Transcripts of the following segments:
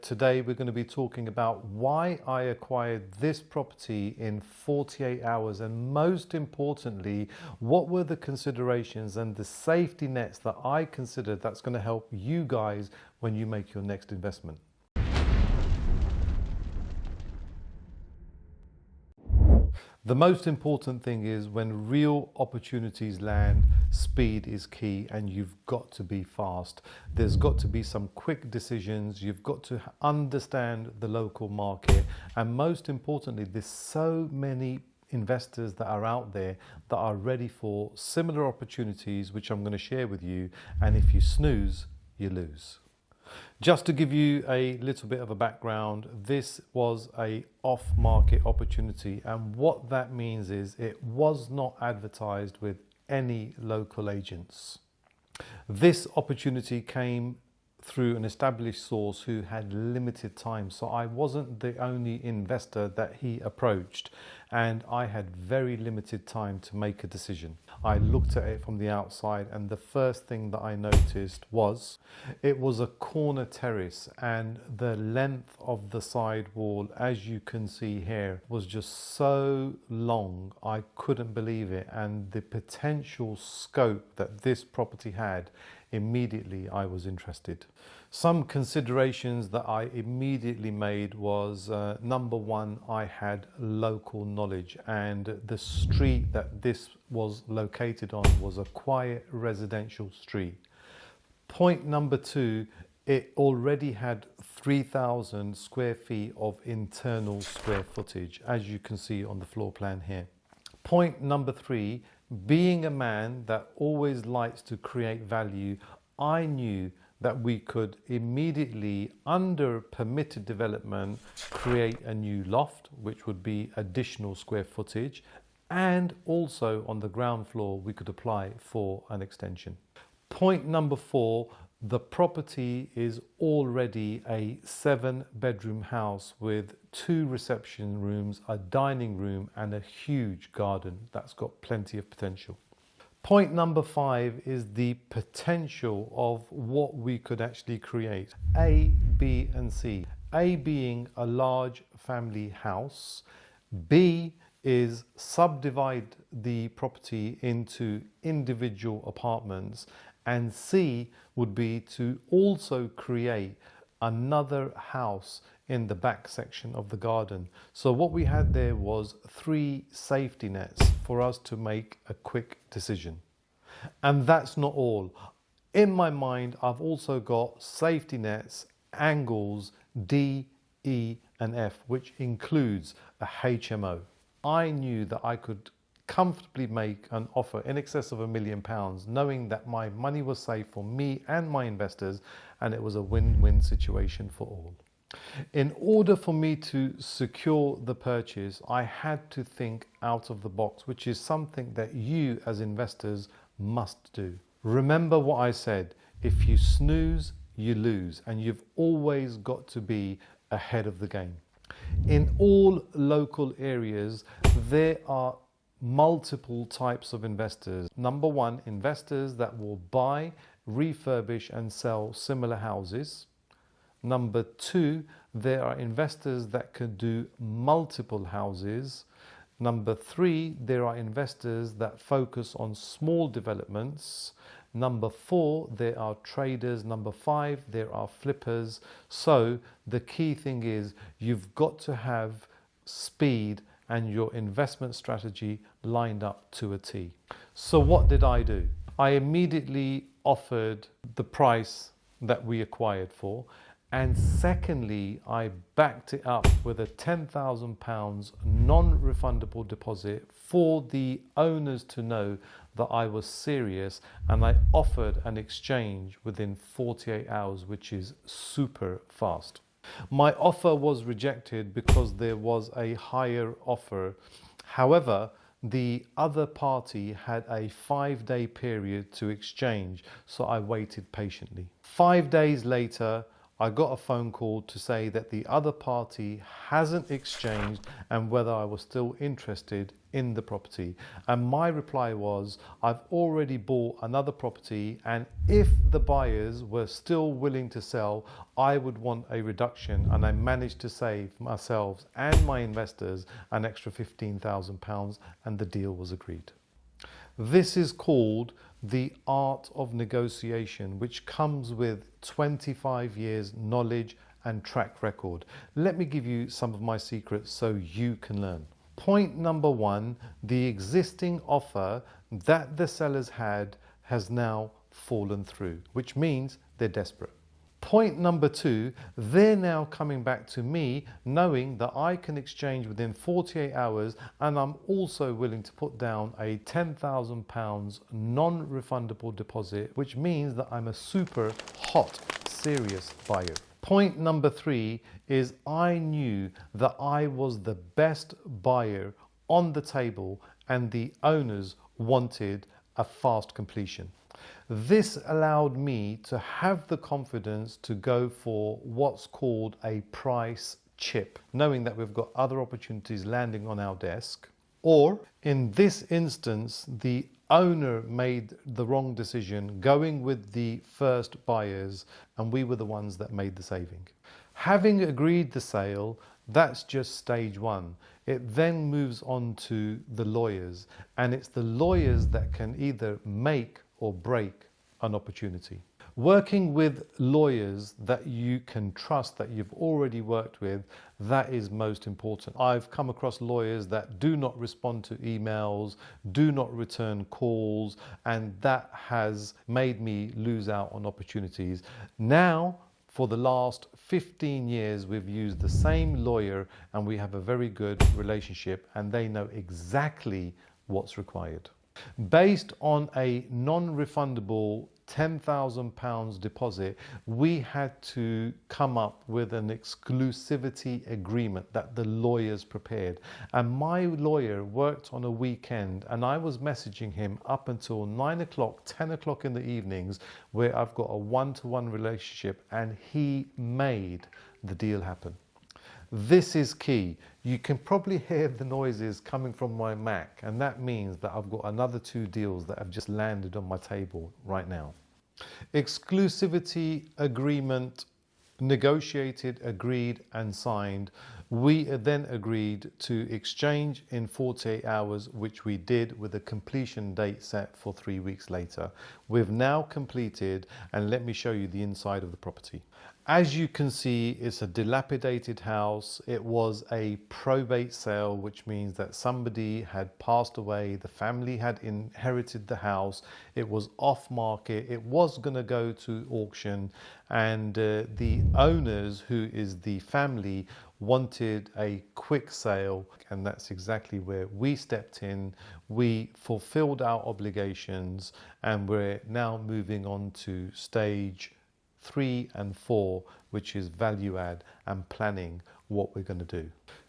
Today we're going to be talking about why I acquired this property in 48 hours, and most importantly, what were the considerations and the safety nets that I considered that's going to help you guys when you make your next investment. The most important thing is when real opportunities land, speed is key and you've got to be fast. There's got to be some quick decisions. You've got to understand the local market. And most importantly, there's so many investors that are out there that are ready for similar opportunities, which I'm going to share with you. And if you snooze, you lose. Just to give you a little bit of a background, this was a off-market opportunity, and what that means is it was not advertised with any local agents. This opportunity came through an established source who had limited time, so I wasn't the only investor that he approached, and I had very limited time to make a decision. I looked at it from the outside, and the first thing that I noticed was it was a corner terrace, and the length of the side wall, as you can see here, was just so long I couldn't believe it, and the potential scope that this property had, immediately I was interested. Some considerations that I immediately made was number one, I had local knowledge, and the street that this was located on was a quiet residential street. Point number two, it already had 3,000 square feet of internal square footage, as you can see on the floor plan here. Point number three, being a man that always likes to create value, I knew that we could immediately, under permitted development, create a new loft, which would be additional square footage, and also on the ground floor we could apply for an extension. Point number four, the property is already a 7-bedroom house with 2 reception rooms, a dining room and a huge garden that's got plenty of potential. Point number 5 is the potential of what we could actually create. A, B and C. A being a large family house. B is subdivide the property into individual apartments, and C would be to also create another house in the back section of the garden. So what we had there was 3 safety nets for us to make a quick decision. And that's not all. In my mind, I've also got safety nets, angles D, E and F, which includes a HMO. I knew that I could comfortably make an offer in excess of £1 million, knowing that my money was safe for me and my investors, and it was a win-win situation for all. In order for me to secure the purchase, I had to think out of the box, which is something that you as investors must do. Remember what I said, if you snooze, you lose, and you've always got to be ahead of the game. In all local areas, there are multiple types of investors. Number one, investors that will buy, refurbish and sell similar houses. Number two, there are investors that can do multiple houses. Number three, there are investors that focus on small developments. Number four, there are traders. Number five, there are flippers. So the key thing is you've got to have speed and your investment strategy lined up to a T. So what did I do? I immediately offered the price that we acquired for. And secondly, I backed it up with a £10,000 non-refundable deposit for the owners to know that I was serious, and I offered an exchange within 48 hours, which is super fast. My offer was rejected because there was a higher offer. However, the other party had a 5-day period to exchange, so I waited patiently. 5 days later, I got a phone call to say that the other party hasn't exchanged and whether I was still interested in the property. And my reply was, I've already bought another property, and if the buyers were still willing to sell, I would want a reduction, and I managed to save myself and my investors an extra £15,000, and the deal was agreed. This is called the art of negotiation, which comes with 25 years knowledge and track record. Let me give you some of my secrets so you can learn. Point number one, the existing offer that the sellers had has now fallen through, which means they're desperate. Point number two, they're now coming back to me knowing that I can exchange within 48 hours, and I'm also willing to put down a £10,000 non-refundable deposit, which means that I'm a super hot, serious buyer. Point number three is I knew that I was the best buyer on the table and the owners wanted a fast completion. This allowed me to have the confidence to go for what's called a price chip, knowing that we've got other opportunities landing on our desk. Or in this instance, the owner made the wrong decision going with the first buyers, and we were the ones that made the saving. Having agreed the sale, that's just stage one. It then moves on to the lawyers, and it's the lawyers that can either make or break an opportunity. Working with lawyers that you can trust, that you've already worked with, that is most important. I've come across lawyers that do not respond to emails, do not return calls, and that has made me lose out on opportunities. Now, for the last 15 years, we've used the same lawyer and we have a very good relationship, and they know exactly what's required. Based on a non-refundable £10,000 deposit, we had to come up with an exclusivity agreement that the lawyers prepared. And my lawyer worked on a weekend, and I was messaging him up until 9 o'clock, 10 o'clock in the evenings, where I've got a one-to-one relationship, and he made the deal happen. This is key. You can probably hear the noises coming from my Mac, and that means that I've got another 2 deals that have just landed on my table right now. Exclusivity agreement negotiated, agreed and signed. We then agreed to exchange in 48 hours, which we did with a completion date set for 3 weeks later. We've now completed, and let me show you the inside of the property. As you can see, it's a dilapidated house. It was a probate sale, which means that somebody had passed away. The family had inherited the house. It was off market. It was going to go to auction, and the owners, who is the family, wanted a quick sale, and that's exactly where we stepped in. We fulfilled our obligations, and we're now moving on to stage 3 and 4, which is value add and planning what we're going to do.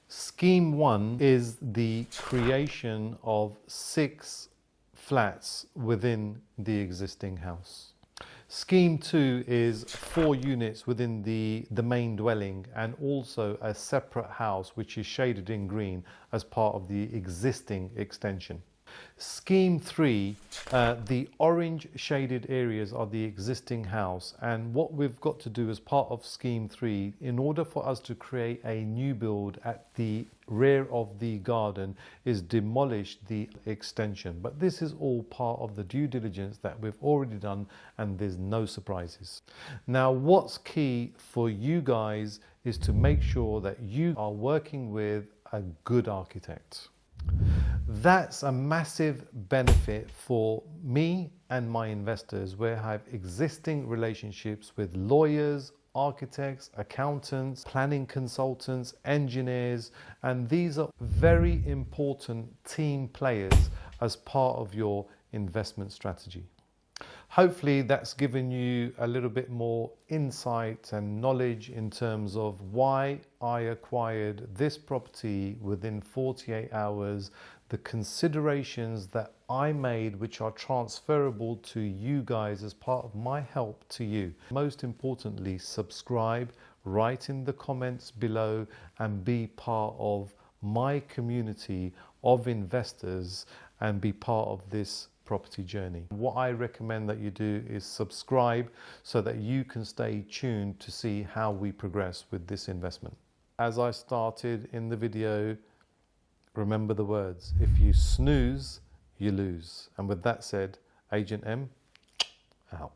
Scheme 1 is the creation of 6 flats within the existing house. Scheme 2 is 4 units within the main dwelling, and also a separate house which is shaded in green as part of the existing extension. Scheme 3, the orange shaded areas are the existing house, and what we've got to do as part of Scheme 3, in order for us to create a new build at the rear of the garden, is demolish the extension. But this is all part of the due diligence that we've already done, and there's no surprises. Now, what's key for you guys is to make sure that you are working with a good architect. That's a massive benefit for me and my investors, where I have existing relationships with lawyers, architects, accountants, planning consultants, engineers, and these are very important team players as part of your investment strategy. Hopefully that's given you a little bit more insight and knowledge in terms of why I acquired this property within 48 hours, the considerations that I made, which are transferable to you guys as part of my help to you. Most importantly, subscribe, write in the comments below, and be part of my community of investors and be part of this property journey. What I recommend that you do is subscribe so that you can stay tuned to see how we progress with this investment. As I started in the video, remember the words, if you snooze, you lose. And with that said, Agent M, out.